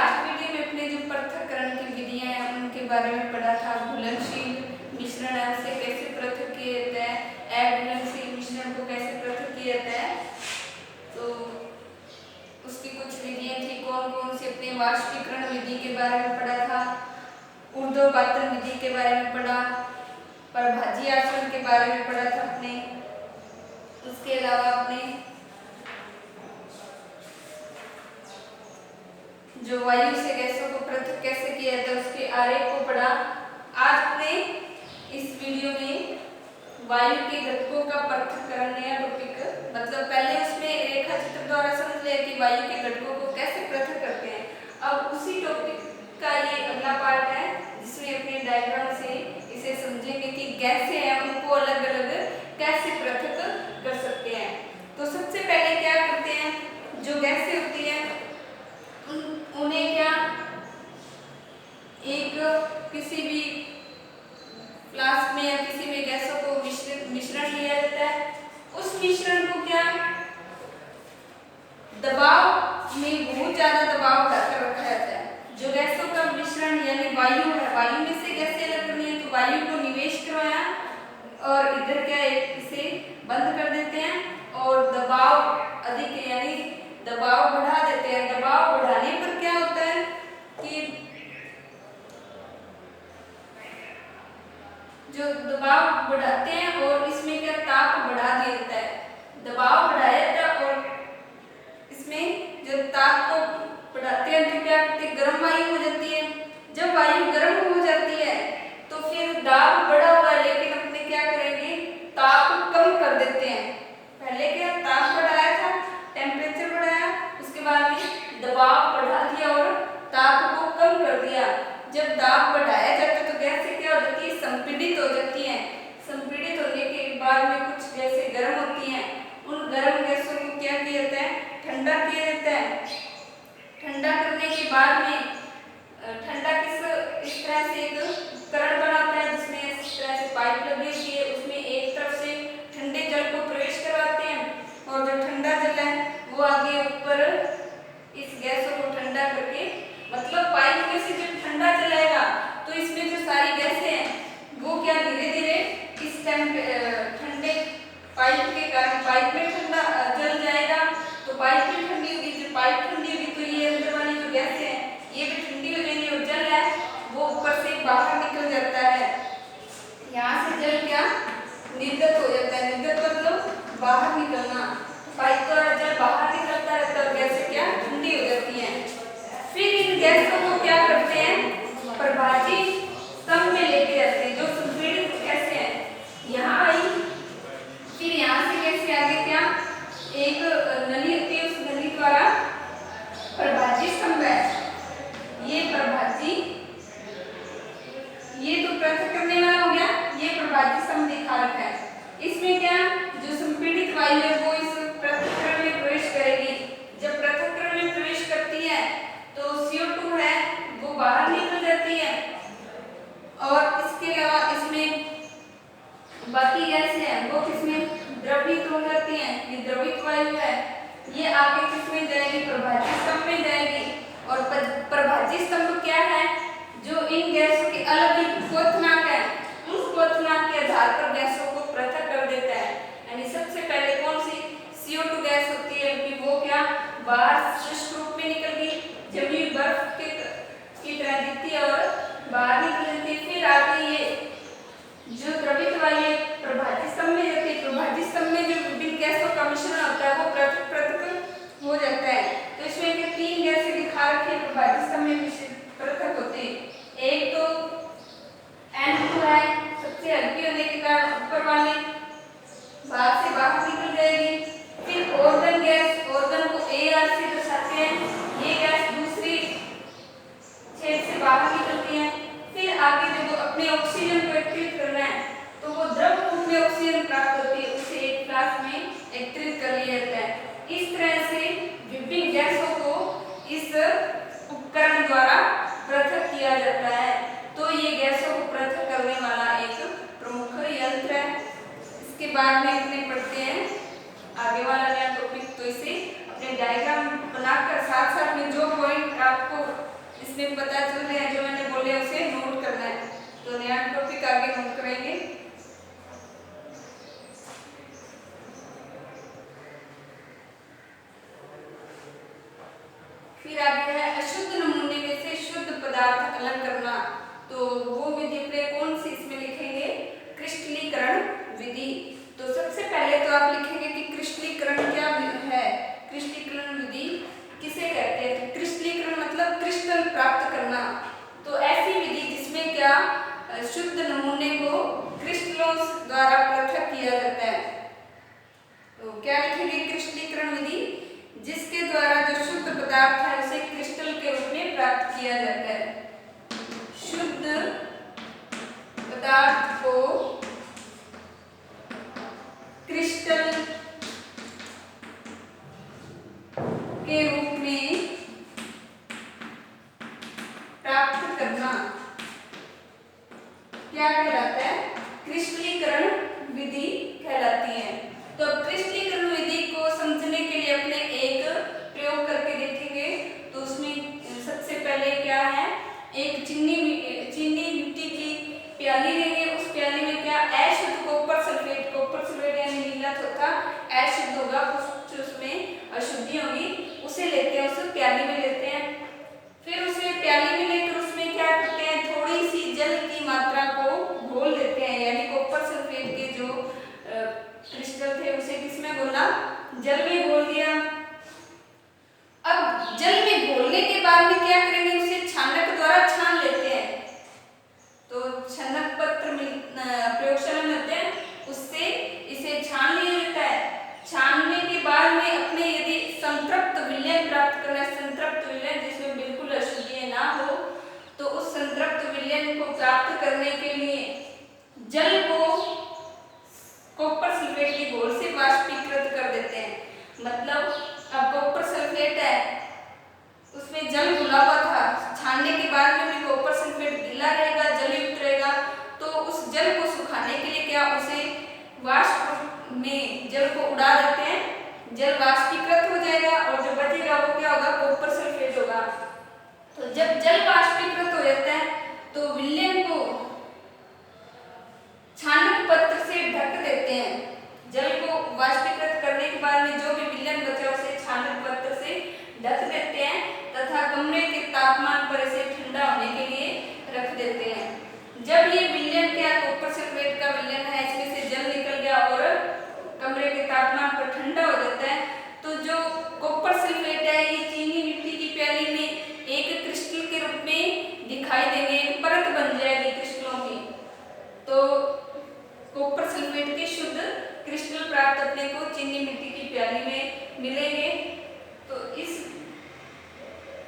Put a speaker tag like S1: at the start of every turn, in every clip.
S1: आज वीडियो में अपने जो पृथक्करण की विधियां हैं उनके बारे में पढ़ा था। घुलनशील मिश्रण से कैसे पृथक किया जाता है, अघुलनशील मिश्रण को कैसे पृथक किया जाता है, तो उसकी कुछ विधियां थी। कौन कौन सी अपने वाष्पीकरण विधि के बारे में पढ़ा था, ऊर्ध्वपातन विधि के बारे में पढ़ा, प्रभाजी आचरण के बारे में पढ़ा था अपने। उसके अलावा अपने जो वायु से गैसों को पृथक कैसे किया जाता है उसके आरेख को पढ़ा। आज अपने इस वीडियो में वायु के घटकों का पृथक्करण नया टॉपिक, मतलब पहले उसमें रेखा चित्र द्वारा समझ लिया कि वायु के घटकों को कैसे पृथक करते हैं। अब उसी टॉपिक का ये अगला पार्ट है जिसमें अपने डायग्राम से इसे समझेंगे कि गैसें हैं उनको अलग अलग कैसे पृथक कर सकते हैं। तो सबसे पहले क्या करते हैं, जो गैसें होती हैं उन्हें क्या एक किसी भी फ्लास्क में या किसी भी गैसों को मिश्रण लिया जाता है। उस मिश्रण को क्या दबाव में बहुत ज्यादा दबाव बढ़ाकर रखा जाता है। जो गैसों का मिश्रण यानी वायु है, वायु में से गैसें अलग करनी है तो वायु को निवेश करवाया और इधर क्या इसे बंद कर देते हैं और दबाव अधिक यानी दबाव बढ़ा देते हैं। दबाव बढ़ाने पर क्या होता है कि जो दबाव बढ़ाते हैं और इसमें क्या ताप बढ़ा दिया जाता है। दबाव बढ़ाया जाता है और इसमें जो ताप को बढ़ाते हैं तो क्या करते हैं, गर्म वायु हो जाती है। जब वायु गर्म हो जाती है तो फिर दाब बढ़ा हुआ है लेकिन अपने क्या करेंगे, ताप कम कर देते हैं। पहले क्या ताप बढ़ाया था, टेम्परेचर बढ़ाया, उसके बाद में दबाव बढ़ा दिया और ताप को कम कर दिया। जब दाब बढ़ाया जाता है तो गैसें क्या हो जाती है, संपीड़ित हो जाती हैं। संपीड़ित होने के बाद में कुछ गैसें गर्म होती हैं। उन गर्म गैसों को क्या किया जाता है, ठंडा किया जाता है। ठंडा करने के बाद में ठंडा इस तरह से एक उपकरण बनाता है जिसमें इस तरह से पाइप लगी होती है। उसमें एक तरफ से ठंडे जल को प्रवेश करवाते हैं और जो ठंडा जल है वो आगे ऊपर इस गैसों को ठंडा करके, मतलब पाइप में से जब ठंडा जल आएगा तो इसमें जो सारी गैसें हैं वो क्या धीरे धीरे इस ठंडे पाइप के कारण पाइप में ठंडा जल जाएगा तो पाइप भी ठंडी होगी। जब पाइप ठंडी होगी तो ये अंदर वाली जो गैसें हैं ये भी ठंडी हो जाएंगी और जल है वो ऊपर से बाहर निकल जाता है। यहाँ से जल क्या निर्गत हो जाता है। निर्गत मतलब बाहर निकलना। पाइप द्वारा जल बाहर निकलता है तो गैसें क्या ठंडी हो जाती हैं। फिर इन गैसों को क्या करते हैं, प्रभाजी स्तंभ में लेके जाते हैं। जो संपीड़ित गैसें हैं यहाँ आई, फिर यहाँ से गैसें आगे क्या एक नली होती है, उस नली द्वारा प्रभाजी स्तंभ है। ये प्रभाजी, ये तो पृथक करने वाला हो गया, ये प्रभाजी स्तंभ दिखा रखा है। इसमें क्या जो संपीड़ित वायु है वो इस पृथक्करण में प्रवेश करेगी। जब पृथक्करण में प्रवेश करती है तो CO2 है वो बाहर निकल जाती है और इसके अलावा इसमें बाकी गैसें हैं वो किसमें द्रवित हो जाती हैं। ये द्रवित वायु है, ये आगे किसमें जाएगी, प्रभाजी स्तंभ में जाएगी। और प्रभाजी स्तंभ क्या है, जो इन गैसों के अलग क्वथनांक है उस क्वथनांक के आधार पर गैसों को पृथक कर देता है। यानी सबसे पहले कौन सी CO2 गैस होती है कि वो क्या बाहर शुष्क रूप में निकल गई, जमी बर्फ की तरह दिखती है और बाहर निकल जाती है। फिर आगे ये जो द्रवित वाली प्रभाजी स्तंभ में जाती है। प्रभाजी स्तंभ में जो विभिन्न गैसों का मिश्रण होता है वो पृथक हो जाता है। तो इसमें के तीन गैसें दिखा रखी है प्रभाजी स्तंभ में पृथक होती है। एक तो N2 है, सबसे हल्की होने के कारण ऊपर वाली भाग से बाहर निकल जाएगी। फिर ऑर्गन गैस, ऑर्गन को AR से दर्शाते हैं। ये गैस दूसरी छेद से बाहर निकलती है। फिर आगे जो अपने ऑक्सीजन को एकत्रित करना है तो वो द्रव रूप में ऑक्सीजन प्राप्त होती है, उसे एक फ्लास्क में एकत्रित कर लिया जाता है। इस तरह से विभिन्न गैसों को इस उपकरण द्वारा पृथक किया जाता है। तो ये गैसों को पृथक करने वाला एक प्रमुख यंत्र है। इसके बाद में अपने पढ़ते हैं आगे वाला नया टॉपिक। तो इसे अपने डायग्राम बनाकर साथ साथ में जो पॉइंट आपको पता चल रहे हैं, जो मैंने बोले उसे नोट करना है। तो नया टॉपिक आगे नोट करेंगे। फिर आगे है अशुद्ध नमूने में से शुद्ध पदार्थ अलग करना। तो वो विधि अपने कौन सी इसमें लिखेंगे? क्रिस्टलीकरण विधि। तो सबसे पहले तो आप लिखेंगे कि क्रिस्टलीकरण क्या है। क्रिस्टलीकरण विधि किसे कहते हैं? क्रिस्टलीकरण मतलब क्रिस्टल प्राप्त करना। तो ऐसी विधि जिसमें क्या शुद्ध नमूने को क्रिस्टलों द्वारा पृथक किया जाता है। तो क्या लिखेंगे? क्रिस्टलीकरण विधि जिसके द्वारा जो शुद्ध पदार्थ है उसे क्रिस्टल के रूप में प्राप्त किया जाता है। शुद्ध पदार्थ को क्रिस्टल के रूप में प्राप्त करना क्या कहलाता है? क्रिस्टलीकरण विधि कहलाती है। तो क्रिस्टलीकरण विधि को समझने के लिए अपने एक प्रयोग करके देखेंगे। तो उसमें सबसे पहले क्या है, एक चीनी मिट्टी की प्याली लेंगे। उस प्याली में क्या अशुद्ध कॉपर सल्फेट यानी नीला थोथा अशुद्ध होगा, कुछ उसमें अशुद्धि होगी, उसे लेते हैं, उसे प्याली में लेते हैं। फिर उसे प्याली में लेकर उसमें क्या करते हैं, थोड़ी सी जल की मात्रा को घोल देते हैं। यानी कॉपर सल्फेट के जो क्रिस्टल थे उसे किसमें घोला? जल में घोल दिया। अब जल में घोलने के बाद में क्या करेंगे, उसे छानक द्वारा छान लेते हैं। तो छनक पत्र प्रयोगशाला में होते हैं, उससे इसे छान लिया जाता है। छानने के बाद में अपने यदि संतृप्त विलयन प्राप्त करना है, संतृप्त विलयन जिसमें बिल्कुल अशुद्धि ना हो, तो उस संतृप्त विलयन को प्राप्त करने के लिए जल को कॉपर सल्फेट के घोल से वाष्पीकृत कर देते हैं। मतलब अब कॉपर सल्फेट है, उसमें जल घुला हुआ था, छानने के बाद में भी कॉपर सल्फेट गीला रहेगा, जलयुक्त रहेगा। तो उस जल को सुखाने के लिए क्या, उसे वाष्प में जल को उड़ा देते हैं, जल वाष्पीकृत हो जाएगा और जो बचेगा वो क्या होगा? कॉपर सल्फेट होगा। तो जब जल वाष्पीकृत हो जाता है तो विलयन को छानक पत्र से ढक देते हैं। जल को वाष्पीकृत करने के बाद में जो भी विलयन बचा उसे छानक पत्र से ढक देते हैं तथा कमरे के तापमान पर इसे ठंडा होने के लिए रख देते हैं। जब ये विलयन क्या, कॉपर सल्फेट का विलयन है, इसमें से जल निकल गया और कमरे के तापमान पर ठंडा हो जाता है, तो जो कॉपर सल्फेट है ये चीनी मिट्टी की प्याली में एक क्रिस्टल के रूप में दिखाई देंगे, एक परत बन जाएगी क्रिस्टलों की। तो कॉपर सल्फेट के शुद्ध क्रिस्टल प्राप्त अपने को चीनी मिट्टी की प्याली में मिलेंगे। तो इस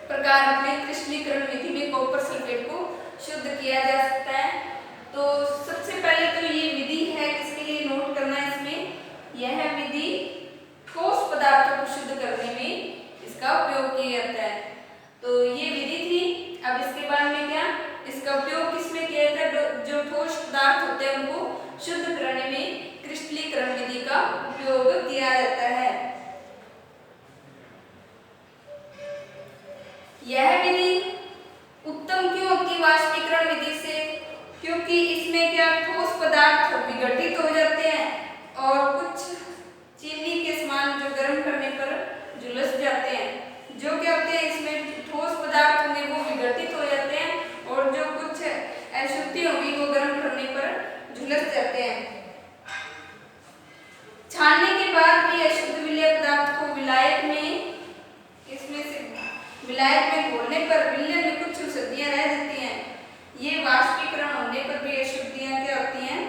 S1: प्रकार अपने क्रिस्टलीकरण विधि में कॉपर सल्फेट को शुद्ध किया जा सकता है। तो सबसे पहले तो ये विधि है, किसके लिए नोट करना है इसमें, यह विधि ठोस पदार्थों को शुद्ध करने में इसका उपयोग किया जाता है। तो ये विधि थी। अब इसके बाद में क्या, इसका उपयोग किसमें किया जाता है? जो ठोस पदार्थ होते हैं उनको शुद्ध करने में क्रिस्टलीकरण विधि का उपयोग किया जाता है। यह विधि उत्तम क्यों होती है वाष्पीकरण विधि से? क्योंकि इसमें क्या ठोस पदार्थ विघटित हो जाते हैं और कुछ चीनी के समान जो गर्म करने पर झुलस जाते हैं। जो क्या होते हैं, इसमें ठोस पदार्थ होंगे वो विघटित हो जाते हैं और जो कुछ अशुद्धि होगी वो गर्म करने पर झुलस जाते हैं। छानने के बाद भी अशुद्ध विलय पदार्थ को विलायक में, इसमें से विलायक में घोलने पर विलयन में कुछ अशुद्धियां रह जाती हैं। ये वाष्पीकरण होने पर भी अशुद्धियां क्या होती हैं,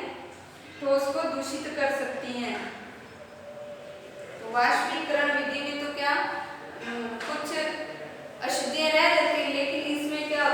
S1: ठोस को दूषित कर सकती हैं। तो वाष्पीकरण विधि में तो क्या कुछ अशुद्धियां रह जाती है, लेकिन इसमें क्या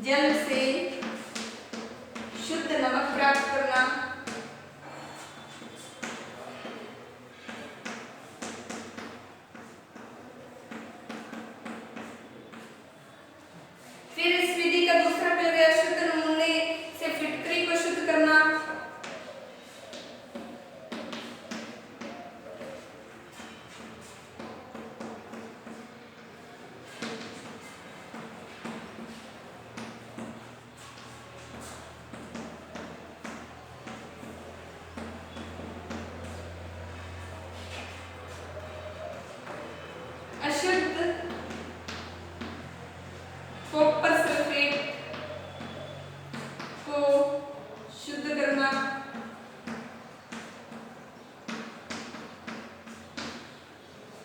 S1: जल से शुद्ध नमक प्राप्त करना, फिर इस विधि का दूसरा प्रयोग है शुद्ध नमूने से फिटकरी को शुद्ध करना, अशुद्ध कॉपर सल्फेट को शुद्ध करना,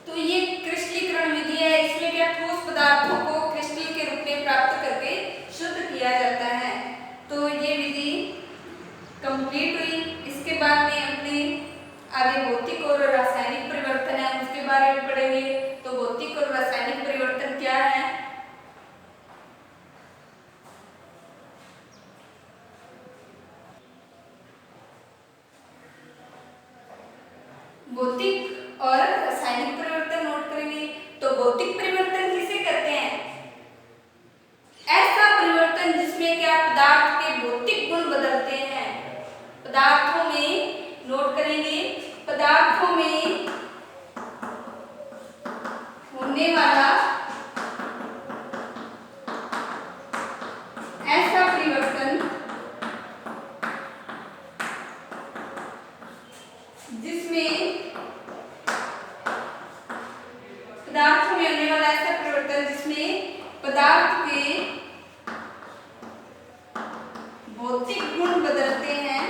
S1: तो ये क्रिस्टलीकरण विधि है। इसमें क्या ठोस पदार्थों को क्रिस्टल के रूप में प्राप्त करके शुद्ध किया जाता है। तो ये विधि कंप्लीट हुई। इसके बाद में अपने आगे भौतिक और रासायनिक परिवर्तन है उसके बारे में पढ़ेंगे। तो भौतिक और रासायनिक परिवर्तन क्या है? भौतिक और रासायनिक परिवर्तन नोट करेंगे। तो भौतिक परिवर्तन किसे कहते हैं? ऐसा परिवर्तन जिसमें क्या पदार्थ के भौतिक गुण बदलते हैं। पदार्थों में नोट करेंगे, पदार्थों में होने वाला ऐसा परिवर्तन जिसमें पदार्थों में होने वाला ऐसा परिवर्तन जिसमें पदार्थ के भौतिक गुण बदलते हैं,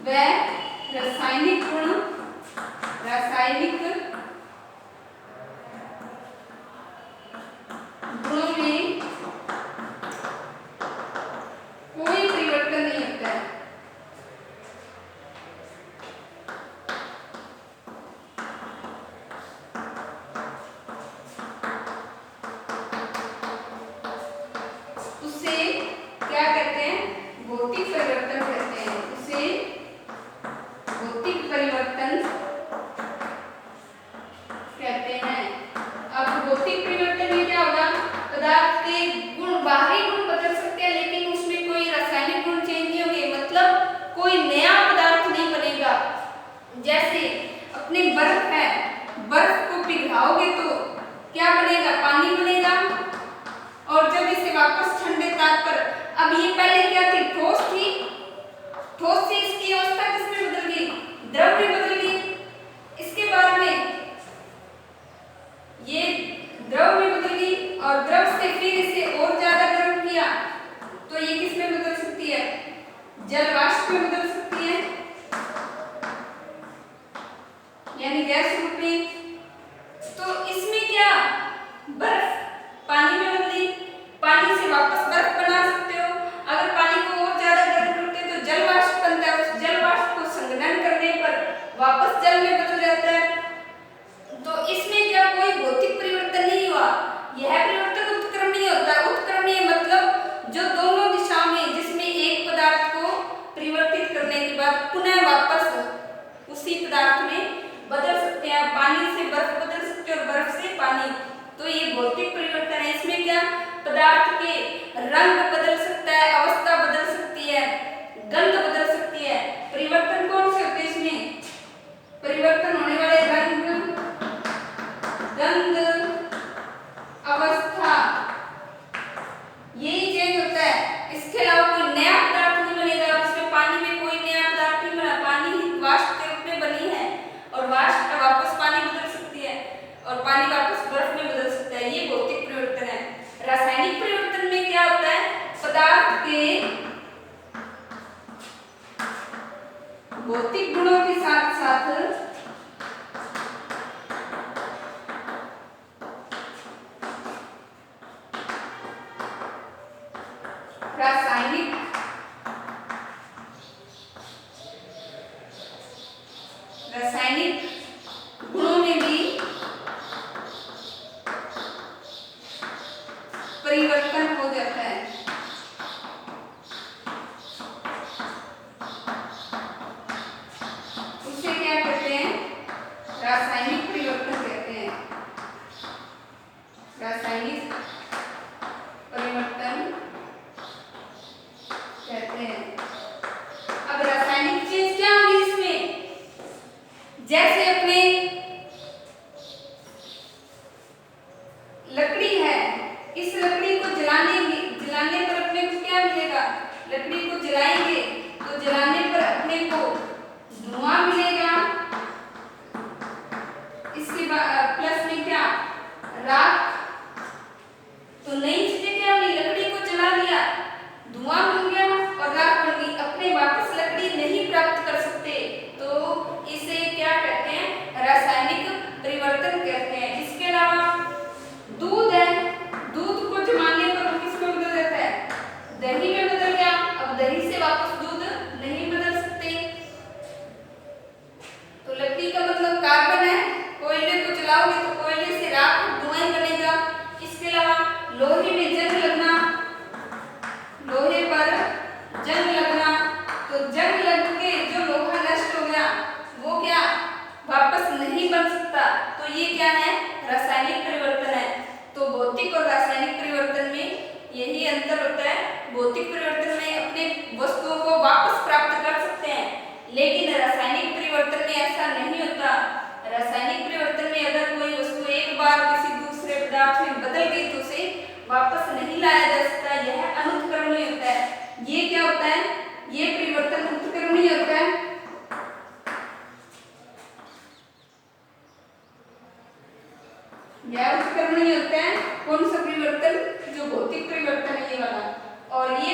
S1: वह रासायनिक गुण, रासायनिक गुणों में कोई परिवर्तन नहीं होता है। उसे क्या कहते हैं? भौतिक परिवर्तन कहते हैं। उसे भौतिक परिवर्तन कहते हैं। अब भौतिक परिवर्तन में क्या होगा? पदार्थ के गुण, बाहरी गुण बदल सकते हैं लेकिन उसमें कोई रासायनिक गुण चेंज नहीं होंगे, मतलब कोई नया पदार्थ नहीं बनेगा। जैसे अपने बर्फ है, बर्फ को पिघलाओगे तो क्या बनेगा? पानी बनेगा। और जब इसे वापस ठंडे ताप पर, अब ये पहले क्या थी? ठोस थी। ठोस से इसकी अवस्था किसमें बदल गई? द्रव में बदल गई। इसके बाद में ये द्रव में बदल गई और द्रव से फिर इसे और ज्यादा गर्म किया तो ये किस में बदल सकती है? जल वाष्प में बदल सकती है, यानी गैस रूप में। तो इसमें क्या? बर्फ पानी में बदली, पानी से वापस बर्फ बना सकते हो। अगर पानी को और ज्यादा गर्म करते तो जल वाष्प बनता है, उस जल वाष्प को संघनन करने पर वापस जल में बदल जाता है। तो इसमें क्या कोई भौतिक परिवर्तन नहीं हुआ। यह परिवर्तन उत्क्रमणीय होता है। उत्क्रमणीय मतलब जो दोनों दिशा में, जिसमें एक पदार्थ को परिवर्तित करने के बाद पुनः वापस उसी पदार्थ में बदल सकते हैं। पानी से बर्फ बदल सकते हैं और बर्फ से पानी। तो ये भौतिक परिवर्तन है। इसमें क्या? पदार्थ के रंग बदल सकता है, अवस्था बदल सकती है, गंध बदल सकती है। परिवर्तन कौन से होते हैं इसमें? परिवर्तन होने वाले रंग, गंध, अवस्था, यही चेंज होता है। इसके अलावा कोई नया पदार्थ नहीं बनेगा। इसमें पानी में कोई नया पदार्थ नहीं बना, पानी ही वाष्प के रूप में बनी है और वाष्प वापस पानी बदल सकती है और पानी वापस बर्फ में बदल सकता है। ये भौतिक परिवर्तन है। रासायनिक परिवर्तन में क्या होता है? पदार्थ के भौतिक गुणों के साथ साथ रासायनिक रासायनिक लेकिन रासायनिक परिवर्तन में ऐसा नहीं होता। रासायनिक परिवर्तन में अगर कोई वस्तु एक बार किसी दूसरे पदार्थ में बदल गई तो उसे वापस नहीं लाया जा सकता, यह अनुत्क्रमणीय होता है। ये क्या होता है? ये परिवर्तन उत्क्रमणीय होता है। यह उत्क्रमणीय होता है। कौन सा परिवर्तन? जो भौतिक परिवर्तन है ये वाला। और ये